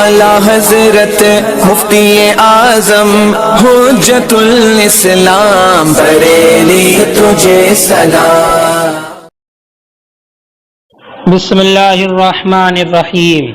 اعلی حضرت مفتی اعظم حجت الاسلام بریلی تجھے سلام۔ بسم اللہ الرحمن الرحیم۔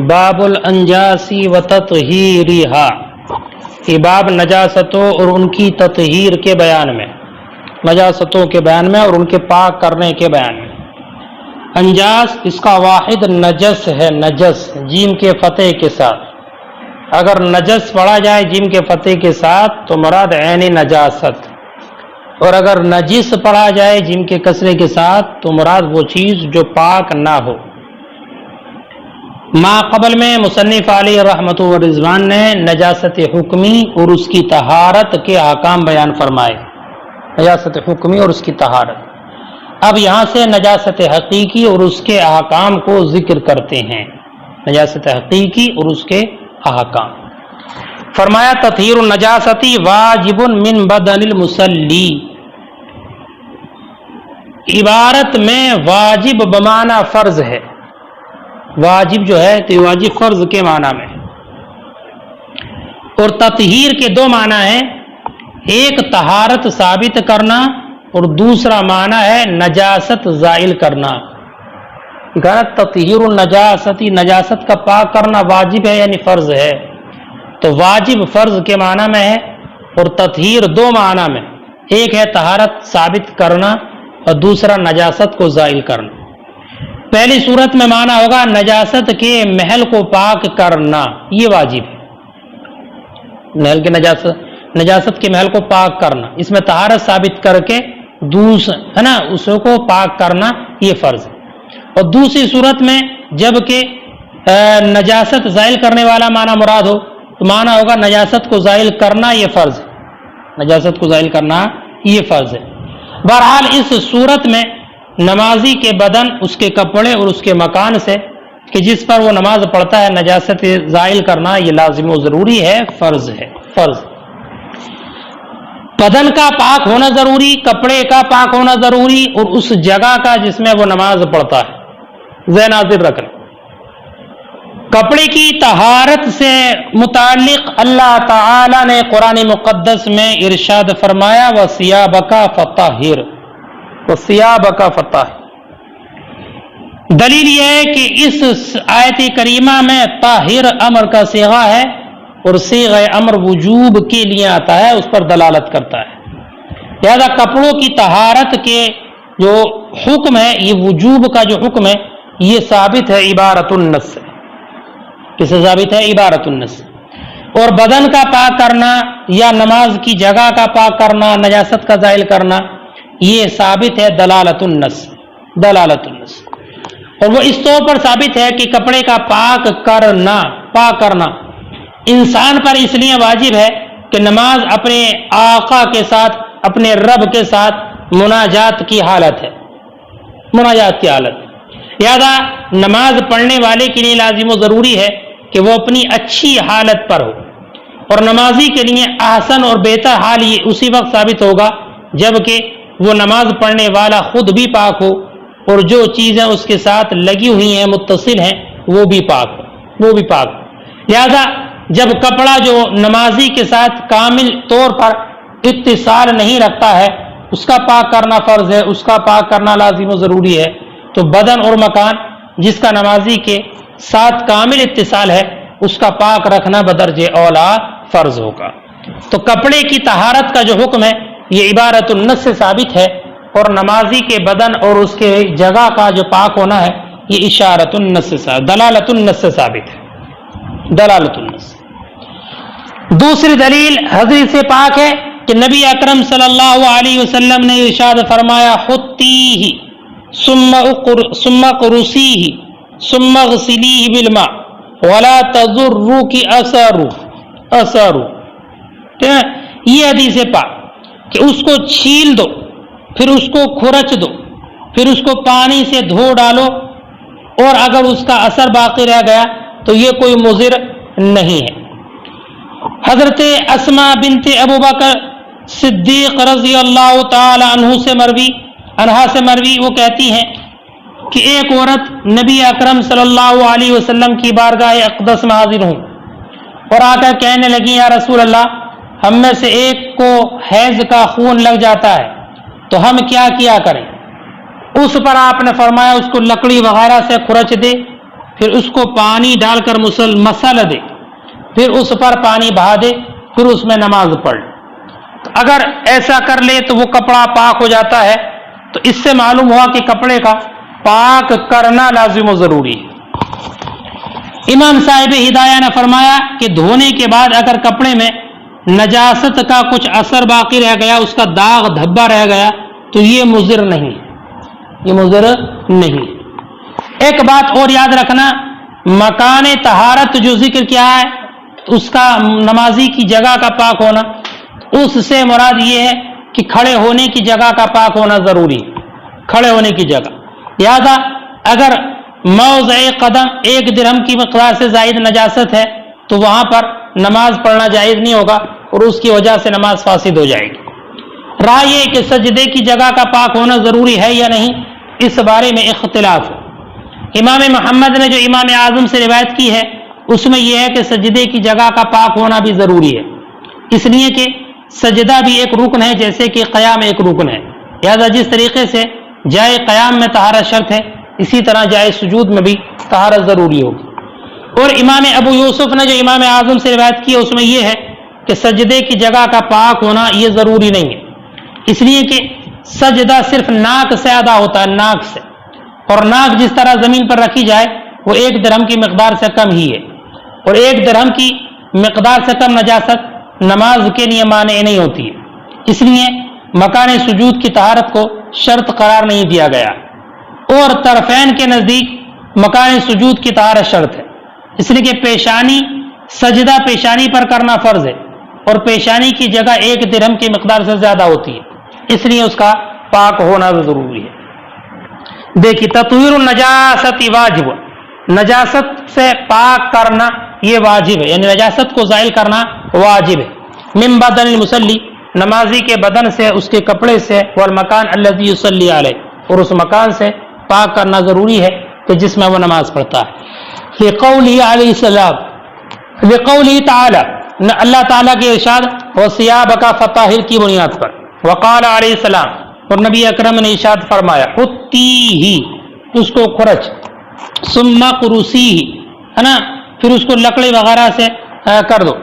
باب الانجاسی و تطہیرہا، یہ باب نجاستوں اور ان کی تطہیر کے بیان میں، نجاستوں کے بیان میں اور ان کے پاک کرنے کے بیان میں۔ انجاس اس کا واحد نجس ہے، نجس جیم کے فتح کے ساتھ۔ اگر نجس پڑھا جائے جیم کے فتح کے ساتھ تو مراد عین نجاست، اور اگر نجس پڑھا جائے جیم کے کسرے کے ساتھ تو مراد وہ چیز جو پاک نہ ہو۔ ما قبل میں مصنف علیہ رحمۃ و رضوان نے نجاست حکمی اور اس کی طہارت کے احکام بیان فرمائے، نجاست حکمی اور اس کی طہارت۔ اب یہاں سے نجاست حقیقی اور اس کے احکام کو ذکر کرتے ہیں، نجاست حقیقی اور اس کے احکام۔ فرمایا تطہیر النجاستی واجب من بدن المصلی، عبارت میں واجب بمعنی فرض ہے، واجب جو ہے تو واجب فرض کے معنی میں، اور تطہیر کے دو معنی ہیں، ایک طہارت ثابت کرنا اور دوسرا معنی ہے نجاست زائل کرنا۔ تطہیر النجاستی، نجاست کا پاک کرنا واجب ہے یعنی فرض ہے، تو واجب فرض کے معنی میں ہے، اور تطہیر دو معنی میں، ایک ہے طہارت ثابت کرنا اور دوسرا نجاست کو زائل کرنا۔ پہلی صورت میں معنی ہوگا نجاست کے محل کو پاک کرنا، یہ واجب ہے، محل کے نجاست کے محل کو پاک کرنا، اس میں طہارت ثابت کر کے ہے نا اس کو پاک کرنا یہ فرض ہے۔ اور دوسری صورت میں جب کہ نجاست زائل کرنے والا معنی مراد ہو تو معنی ہوگا نجاست کو زائل کرنا یہ فرض ہے، نجاست کو زائل کرنا یہ فرض ہے۔ بہرحال اس صورت میں نمازی کے بدن، اس کے کپڑے اور اس کے مکان سے کہ جس پر وہ نماز پڑھتا ہے نجاست زائل کرنا یہ لازم و ضروری ہے، فرض ہے، فرض۔ بدن کا پاک ہونا ضروری، کپڑے کا پاک ہونا ضروری، اور اس جگہ کا جس میں وہ نماز پڑھتا ہے، ذہن حاضر رکھنا۔ کپڑے کی طہارت سے متعلق اللہ تعالی نے قرآن مقدس میں ارشاد فرمایا وَثِيَابَكَ فَطَهِّرْ، وَثِيَابَكَ فَطَهِّرْ۔ دلیل یہ ہے کہ اس آیت کریمہ میں طاہر امر کا صیغہ ہے، اور صیغہ امر وجوب کے لیے آتا ہے، اس پر دلالت کرتا ہے۔ لہذا کپڑوں کی طہارت کے جو حکم ہے، یہ وجوب کا جو حکم ہے یہ ثابت ہے عبارت النص سے۔ کسے ثابت ہے؟ عبارت النص۔ اور بدن کا پاک کرنا یا نماز کی جگہ کا پاک کرنا، نجاست کا زائل کرنا، یہ ثابت ہے دلالت النص، دلالت النص۔ اور وہ اس طور پر ثابت ہے کہ کپڑے کا پاک کرنا انسان پر اس لیے واجب ہے کہ نماز اپنے آقا کے ساتھ، اپنے رب کے ساتھ مناجات کی حالت ہے، مناجات کی حالت۔ لہذا نماز پڑھنے والے کے لیے لازم و ضروری ہے کہ وہ اپنی اچھی حالت پر ہو، اور نمازی کے لیے احسن اور بہتر حال یہ اسی وقت ثابت ہوگا جب کہ وہ نماز پڑھنے والا خود بھی پاک ہو، اور جو چیزیں اس کے ساتھ لگی ہوئی ہیں، متصل ہیں، وہ بھی پاک ہو، وہ بھی پاک ہو۔ لہذا جب کپڑا جو نمازی کے ساتھ کامل طور پر اتصال نہیں رکھتا ہے اس کا پاک کرنا فرض ہے، اس کا پاک کرنا لازم و ضروری ہے، تو بدن اور مکان جس کا نمازی کے ساتھ کامل اتصال ہے اس کا پاک رکھنا بدرجہ اولا فرض ہوگا۔ تو کپڑے کی طہارت کا جو حکم ہے یہ عبارت النص سے ثابت ہے، اور نمازی کے بدن اور اس کے جگہ کا جو پاک ہونا ہے یہ اشارت النص سے، دلالت النص سے ثابت ہے، دلالت النص۔ دوسری دلیل حدیث سے پاک ہے کہ نبی اکرم صلی اللہ علیہ وسلم نے ارشاد فرمایا حطیہ ثم قرصیہ ثم اغسلیہ بالماء ولا تضرک اثر۔ یہ حدیث پاک کہ اس کو چھیل دو، پھر اس کو کھرچ دو، پھر اس کو پانی سے دھو ڈالو، اور اگر اس کا اثر باقی رہ گیا تو یہ کوئی مضر نہیں ہے۔ حضرت اسماء بنت ابو بکر صدیق رضی اللہ تعالی عنہ سے مروی وہ کہتی ہیں کہ ایک عورت نبی اکرم صلی اللہ علیہ وسلم کی بارگاہ اقدس میں حاضر ہوں اور آ کر کہنے لگی یا رسول اللہ ہم میں سے ایک کو حیض کا خون لگ جاتا ہے تو ہم کیا کریں؟ اس پر آپ نے فرمایا اس کو لکڑی وغیرہ سے کھرچ دے، پھر اس کو پانی ڈال کر مسل دے، پھر اس پر پانی بہا دے، پھر اس میں نماز پڑھ۔ اگر ایسا کر لے تو وہ کپڑا پاک ہو جاتا ہے۔ تو اس سے معلوم ہوا کہ کپڑے کا پاک کرنا لازم و ضروری ہے۔ امام صاحب ہدایہ نے فرمایا کہ دھونے کے بعد اگر کپڑے میں نجاست کا کچھ اثر باقی رہ گیا، اس کا داغ دھبا رہ گیا تو یہ مضر نہیں، یہ مضر نہیں۔ ایک بات اور یاد رکھنا، مکان طہارت جو ذکر کیا ہے اس کا نمازی کی جگہ کا پاک ہونا، اس سے مراد یہ ہے کہ کھڑے ہونے کی جگہ کا پاک ہونا ضروری ہے، کھڑے ہونے کی جگہ۔ لہذا اگر موضع قدم 1 درہم کی مقدار سے زائد نجاست ہے تو وہاں پر نماز پڑھنا جائز نہیں ہوگا اور اس کی وجہ سے نماز فاسد ہو جائے گی۔ رائے یہ کہ سجدے کی جگہ کا پاک ہونا ضروری ہے یا نہیں، اس بارے میں اختلاف ہے۔ امام محمد نے جو امام اعظم سے روایت کی ہے اس میں یہ ہے کہ سجدے کی جگہ کا پاک ہونا بھی ضروری ہے، اس لیے کہ سجدہ بھی ایک رکن ہے جیسے کہ قیام ایک رکن ہے۔ لہذا جس طریقے سے جائے قیام میں طہارت شرط ہے، اسی طرح جائے سجود میں بھی طہارت ضروری ہوگی۔ اور امام ابو یوسف نے جو امام اعظم سے روایت کی ہے اس میں یہ ہے کہ سجدے کی جگہ کا پاک ہونا یہ ضروری نہیں ہے، اس لیے کہ سجدہ صرف ناک سے ادا ہوتا ہے، ناک سے، اور ناک جس طرح زمین پر رکھی جائے وہ 1 درہم کی مقدار سے کم ہی ہے، اور 1 درہم کی مقدار سے کم نجاست نماز کے لیے مانع نہیں ہوتی ہے، اس لیے مکان سجود کی طہارت کو شرط قرار نہیں دیا گیا۔ اور طرفین کے نزدیک مکان سجود کی طہارت شرط ہے، اس لیے کہ پیشانی سجدہ پیشانی پر کرنا فرض ہے اور پیشانی کی جگہ 1 درہم کی مقدار سے زیادہ ہوتی ہے، اس لیے اس کا پاک ہونا ضروری ہے۔ دیکھیے تطہیر النجاست واجب، نجاست سے پاک کرنا یہ واجب ہے، یعنی نجاست کو زائل کرنا واجب ہے۔ من بدن المصلی، نمازی کے بدن سے، اس کے کپڑے سے، والمکان الذی یصلی علیہ، اور اس مکان سے پاک کرنا ضروری ہے کہ جس میں وہ نماز پڑھتا ہے۔ لقولہ علیہ السلام، لقولہ تعالی، اللہ تعالیٰ کے ارشاد وثیابک فطہر کی بنیاد پر، وقال علیہ السلام، اور نبی اکرم نے ارشاد فرمایا حطیہ، اس کو کھرچ، ثم قرصیہ، ہے نا، پھر اس کو لکڑی وغیرہ سے کر دو،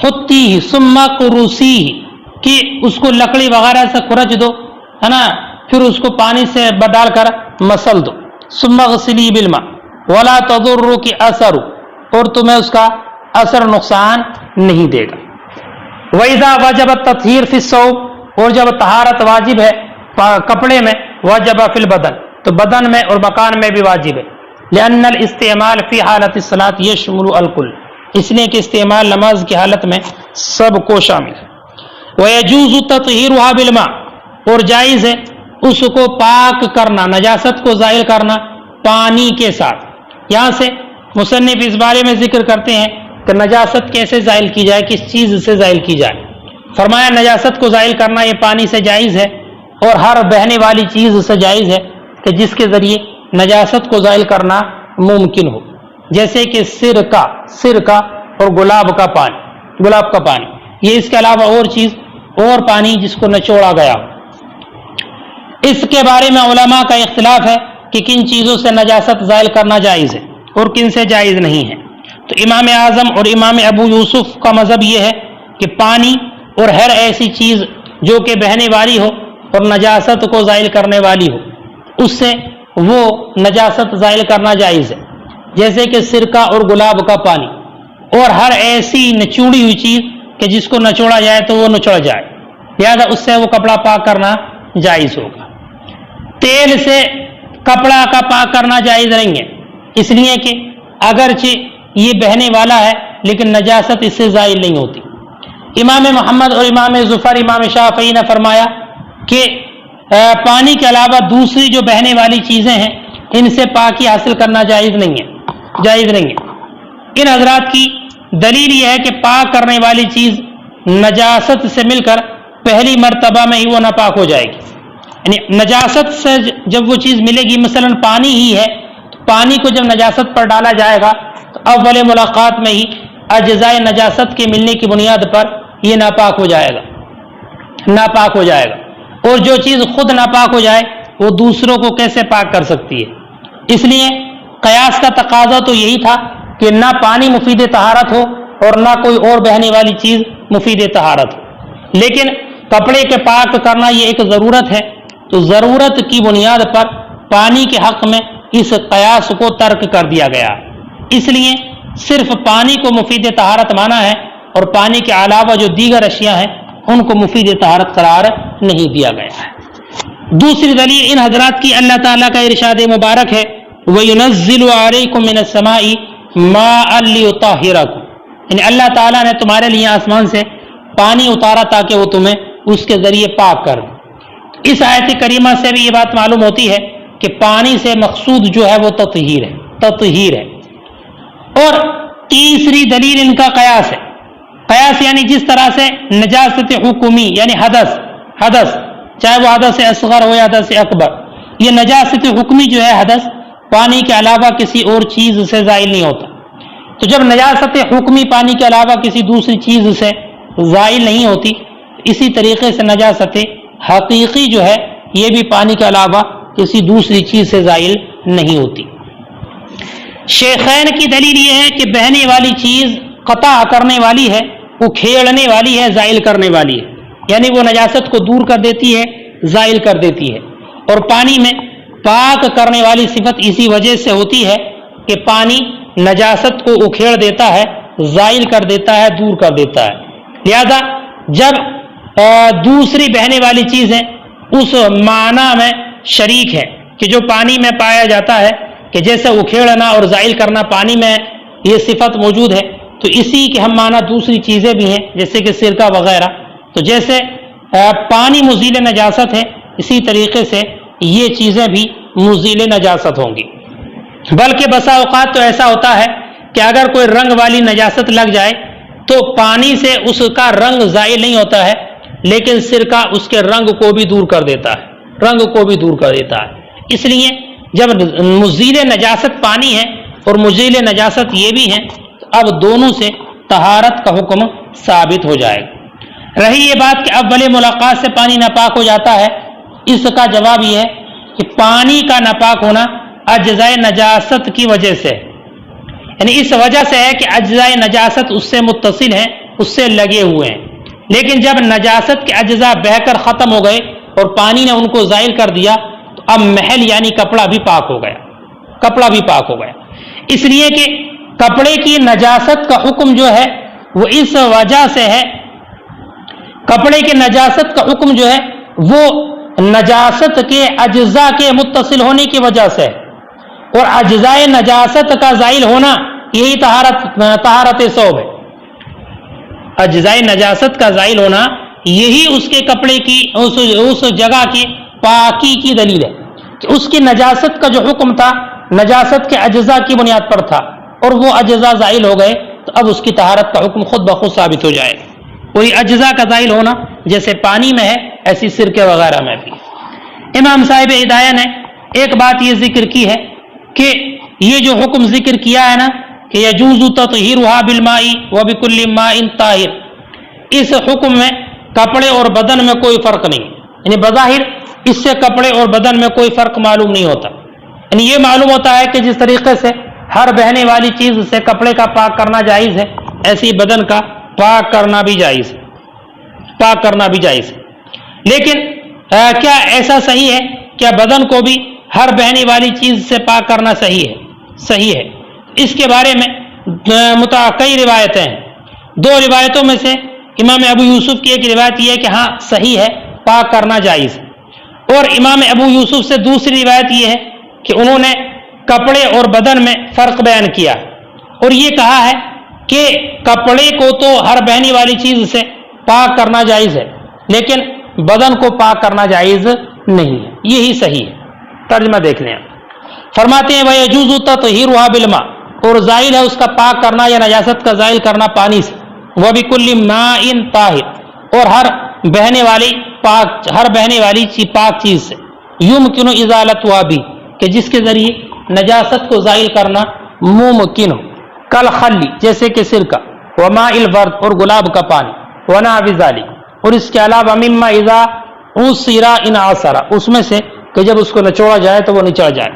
حطیہ ثم قرصیہ، کہ اس کو لکڑی وغیرہ سے کھرچ دو، ہے نا، پھر اس کو پانی سے ڈال کر مسل دو، ثم اغسلی بالماء ولا تضرک اثر، اور تمہیں اس کا اثر نقصان نہیں دے گا۔ وَإِذَا وَجَبَ التَّطْهِيرُ فِي الثَّوْبِ، اور جب طہارت واجب ہے کپڑے میں، وجب فی البدن، تو بدن میں اور مکان میں بھی واجب ہے، لأن الاستعمال فی حالت الصلاۃ یشمل الکل، اس لیے کہ استعمال نماز کی حالت میں سب کو شامل ہے۔ وَيَجُوزُ تَطْهِيرُهَا بِالْمَاءِ، اور جائز ہے اس کو پاک کرنا، نجاست کو زائل کرنا پانی کے ساتھ۔ یہاں سے مصنف اس بارے میں ذکر کرتے ہیں کہ نجاست کیسے زائل کی جائے، کس چیز سے زائل کی جائے۔ فرمایا نجاست کو زائل کرنا یہ پانی سے جائز ہے اور ہر بہنے والی چیز سے جائز ہے کہ جس کے ذریعے نجاست کو زائل کرنا ممکن ہو، جیسے کہ سرکہ اور گلاب کا پانی، یہ اس کے علاوہ اور چیز اور پانی جس کو نچوڑا گیا ہو۔ اس کے بارے میں علماء کا اختلاف ہے کہ کن چیزوں سے نجاست زائل کرنا جائز ہے اور کن سے جائز نہیں ہے۔ تو امام اعظم اور امام ابو یوسف کا مذہب یہ ہے کہ پانی اور ہر ایسی چیز جو کہ بہنے والی ہو اور نجاست کو زائل کرنے والی ہو، اس سے وہ نجاست زائل کرنا جائز ہے، جیسے کہ سرکہ اور گلاب کا پانی، اور ہر ایسی نچوڑی ہوئی چیز کہ جس کو نچوڑا جائے تو وہ نچوڑ جائے، لہذا اس سے وہ کپڑا پاک کرنا جائز ہوگا۔ تیل سے کپڑا کا پاک کرنا جائز نہیں ہے، اس لیے کہ اگرچہ یہ بہنے والا ہے لیکن نجاست اس سے زائل نہیں ہوتی۔ امام محمد اور امام ظفر، امام شافعی نے فرمایا کہ پانی کے علاوہ دوسری جو بہنے والی چیزیں ہیں ان سے پاکی حاصل کرنا جائز نہیں ہے۔ ان حضرات کی دلیل یہ ہے کہ پاک کرنے والی چیز نجاست سے مل کر پہلی مرتبہ میں ہی وہ ناپاک ہو جائے گی، یعنی نجاست سے جب وہ چیز ملے گی، مثلا پانی ہی ہے، تو پانی کو جب نجاست پر ڈالا جائے گا تو اول ملاقات میں ہی اجزائے نجاست کے ملنے کی بنیاد پر یہ ناپاک ہو جائے گا، ناپاک ہو جائے گا۔ اور جو چیز خود ناپاک ہو جائے وہ دوسروں کو کیسے پاک کر سکتی ہے؟ اس لیے قیاس کا تقاضا تو یہی تھا کہ نہ پانی مفید طہارت ہو اور نہ کوئی اور بہنے والی چیز مفید طہارت ہو، لیکن کپڑے کے پاک کرنا یہ ایک ضرورت ہے، تو ضرورت کی بنیاد پر پانی کے حق میں اس قیاس کو ترک کر دیا گیا، اس لیے صرف پانی کو مفید طہارت مانا ہے اور پانی کے علاوہ جو دیگر اشیاء ہیں ان کو مفید طہارت قرار نہیں دیا گیا ہے۔ دوسری دلیل ان حضرات کی اللہ تعالیٰ کا ارشاد مبارک ہے وَيُنَزِّلُ عَلَيْكُم مِّنَ السَّمَاءِ مَاءً لِيُطَهِّرَكُم، یعنی اللہ تعالیٰ نے تمہارے لیے آسمان سے پانی اتارا تاکہ وہ تمہیں اس کے ذریعے پاک کر دے۔ اس آیت کریمہ سے بھی یہ بات معلوم ہوتی ہے کہ پانی سے مقصود جو ہے وہ تطہیر ہے، تطہیر ہے۔ اور تیسری دلیل ان کا قیاس ہے، قیاس یعنی جس طرح سے نجاست حکمی یعنی حدث چاہے وہ حدث اصغر ہو یا حدث اکبر، یہ نجاست حکمی جو ہے حدث پانی کے علاوہ کسی اور چیز سے زائل نہیں ہوتا، تو جب نجاست حکمی پانی کے علاوہ کسی دوسری چیز سے زائل نہیں ہوتی، اسی طریقے سے نجاست حقیقی جو ہے یہ بھی پانی کے علاوہ کسی دوسری چیز سے زائل نہیں ہوتی۔ شیخین کی دلیل یہ ہے کہ بہنے والی چیز قطع کرنے والی ہے، اکھیڑنے والی ہے، زائل کرنے والی ہے، یعنی وہ نجاست کو دور کر دیتی ہے، زائل کر دیتی ہے، اور پانی میں پاک کرنے والی صفت اسی وجہ سے ہوتی ہے کہ پانی نجاست کو اکھیڑ دیتا ہے، زائل کر دیتا ہے، دور کر دیتا ہے۔ لہذا جب دوسری بہنے والی چیزیں اس معنی میں شریک ہے کہ جو پانی میں پایا جاتا ہے کہ جیسے اکھیڑنا اور زائل کرنا پانی میں یہ صفت موجود ہے، تو اسی کے ہم معنی دوسری چیزیں بھی ہیں جیسے کہ سرکہ وغیرہ، تو جیسے پانی مزیل نجاست ہے اسی طریقے سے یہ چیزیں بھی مزیل نجاست ہوں گی۔ بلکہ بسا اوقات تو ایسا ہوتا ہے کہ اگر کوئی رنگ والی نجاست لگ جائے تو پانی سے اس کا رنگ زائل نہیں ہوتا ہے، لیکن سرکہ اس کے رنگ کو بھی دور کر دیتا ہے، رنگ کو بھی دور کر دیتا ہے۔ اس لیے جب مزیل نجاست پانی ہے اور مزیل نجاست یہ بھی ہے، تو اب دونوں سے طہارت کا حکم ثابت ہو جائے گا۔ رہی یہ بات کہ اول ملاقات سے پانی ناپاک ہو جاتا ہے، اس کا جواب یہ ہے کہ پانی کا ناپاک ہونا اجزائے نجاست کی وجہ سے، یعنی اس وجہ سے ہے کہ اجزائے نجاست اس سے متصل ہیں، اس سے لگے ہوئے ہیں، لیکن جب نجاست کے اجزاء بہہ کر ختم ہو گئے اور پانی نے ان کو زائل کر دیا تو اب محل یعنی کپڑا بھی پاک ہو گیا، کپڑا بھی پاک ہو گیا۔ اس لیے کہ کپڑے کی نجاست کا حکم جو ہے وہ اس وجہ سے ہے، کپڑے کے نجاست کا حکم جو ہے وہ نجاست کے اجزاء کے متصل ہونے کی وجہ سے، اور اجزاء نجاست کا زائل ہونا یہی طہارت ثوب ہے۔ اجزاء نجاست کا زائل ہونا یہی اس کے کپڑے کی اس جگہ کی پاکی کی دلیل ہے کہ اس کی نجاست کا جو حکم تھا نجاست کے اجزاء کی بنیاد پر تھا، اور وہ اجزاء زائل ہو گئے تو اب اس کی طہارت کا حکم خود بخود ثابت ہو جائے گا۔ وہی اجزاء کا زائل ہونا جیسے پانی میں ہے ایسی سرکے وغیرہ میں بھی۔ امام صاحب ہدایہ نے ایک بات یہ ذکر کی ہے کہ یہ جو حکم ذکر کیا ہے نا کہ یجوز تطہیرها بالماء وبکل ماء طاہر، اس حکم میں کپڑے اور بدن میں کوئی فرق نہیں، یعنی بظاہر اس سے کپڑے اور بدن میں کوئی فرق معلوم نہیں ہوتا، یعنی یہ معلوم ہوتا ہے کہ جس طریقے سے ہر بہنے والی چیز سے کپڑے کا پاک کرنا جائز ہے، ایسی بدن کا پاک کرنا بھی جائز ہے، پاک کرنا بھی جائز ہے۔ لیکن کیا ایسا صحیح ہے؟ کیا بدن کو بھی ہر بہنے والی چیز سے پاک کرنا صحیح ہے؟ صحیح ہے۔ اس کے بارے میں کئی روایتیں ہیں۔ دو روایتوں میں سے امام ابو یوسف کی ایک روایت یہ ہے کہ ہاں صحیح ہے، پاک کرنا جائز ہے، اور امام ابو یوسف سے دوسری روایت یہ ہے کہ انہوں نے کپڑے اور بدن میں فرق بیان کیا اور یہ کہا ہے کہ کپڑے کو تو ہر بہنے والی چیز سے پاک کرنا جائز ہے، لیکن بدن کو پاک کرنا جائز نہیں ہے، یہی صحیح ہے۔ ترجمہ دیکھ لیں، فرماتے ہیں وَيَجُوزُ تَطْهِيرُهَا بِالْمَاءِ، اور زائل ہے اس کا پاک کرنا یا نجاست کا زائل کرنا پانی سے، وَبِكُلِّ مَاءٍ طاہر، اور ہر بہنے والی پاک ہر بہنے والی چیز پاک چیز سے یمکن ازالت بھی کہ جس کے ذریعے نجاست کو زائل کرنا ممکن ہو، کل خلی جیسے کہ سرکہ، وماء الورد اور گلاب کا پانی، ونحو ذالک اور اس کے علاوہ مما اذا عصر ان عصر اس میں سے کہ جب اس کو نچوڑا جائے تو وہ نچوڑا جائے۔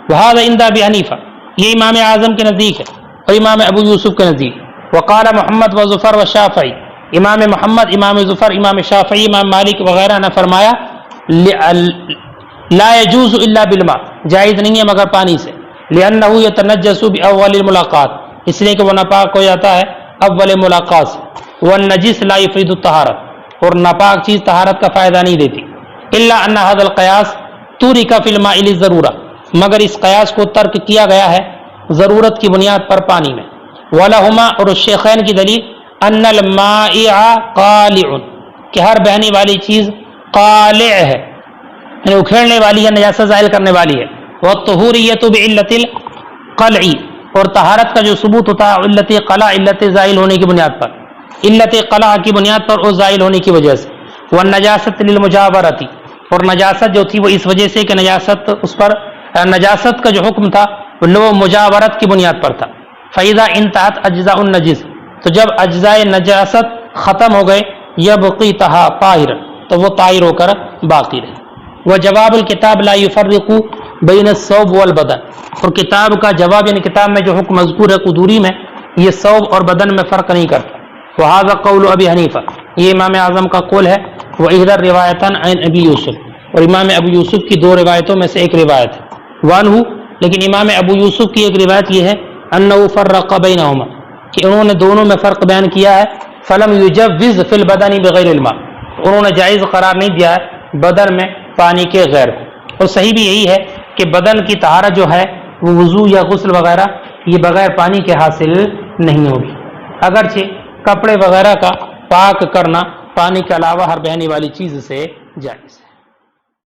وہذا عند ابی حنیفہ یہ امام اعظم کے نزدیک ہے اور امام ابو یوسف کے نزدیک۔ وقال محمد و ظفر و شافعی امام محمد، امام ظفر، امام شافعی، امام مالک وغیرہ نے فرمایا لا يجوز الا بالماء جائز نہیں ہے مگر پانی سے، لانه يتنجس باول الملاقات اس لیے کہ وہ ناپاک ہو جاتا ہے اول ملاقات سے، والنجس لا يفيد الطهارة اور ناپاک چیز طہارت کا فائدہ نہیں دیتی، الا ان هذا القياس ترك في الماء للضرورة مگر اس قیاس کو ترک کیا گیا ہے ضرورت کی بنیاد پر پانی میں۔ ولہما اور الشیخین کی دلیل ان المائع قالع کہ ہر بہنے والی چیز قالع ہے یعنی اکھیڑنے والی ہے، نجاست ظاہر کرنے والی ہے۔ والطہوریۃ بعلت القلع اور طہارت کا جو ثبوت ہوتا ہے علت قلع علت زائل ہونے کی بنیاد پر، علت قلع کی بنیاد پر اور زائل ہونے کی وجہ سے۔ والنجاست للمجاورۃ اور نجاست جو تھی وہ اس وجہ سے کہ نجاست اس پر نجاست کا جو حکم تھا وہ مجاورت کی بنیاد پر تھا۔ فإذا انتهت اجزاء النجس تو جب اجزاء نجاست ختم ہو گئے یبقی طاہر تو وہ طاہر ہو کر باقی رہے۔ وجواب الکتاب لا يفرق بین الثوب والبدن اور کتاب کا جواب یعنی کتاب میں جو حکم مذکور ہے قدوری میں یہ ثوب اور بدن میں فرق نہیں کرتا۔ وهذا قول ابی حنیفہ یہ امام اعظم کا قول ہے۔ واحدى الروایتان عن ابی یوسف اور امام ابو یوسف کی دو روایتوں میں سے ایک روایت ہے وانہ لیکن امام ابو یوسف کی ایک روایت یہ ہے انہ فرق بینہما کہ انہوں نے دونوں میں فرق بیان کیا ہے۔ فلم یجوز فی البدن بغیر الماء انہوں نے جائز قرار نہیں دیا ہے بدن میں پانی کے غیر کو، اور صحیح بھی یہی ہے کہ بدن کی طہارت جو ہے وہ وضو یا غسل وغیرہ یہ بغیر پانی کے حاصل نہیں ہوگی، اگرچہ کپڑے وغیرہ کا پاک کرنا پانی کے علاوہ ہر بہنے والی چیز سے جائز ہے۔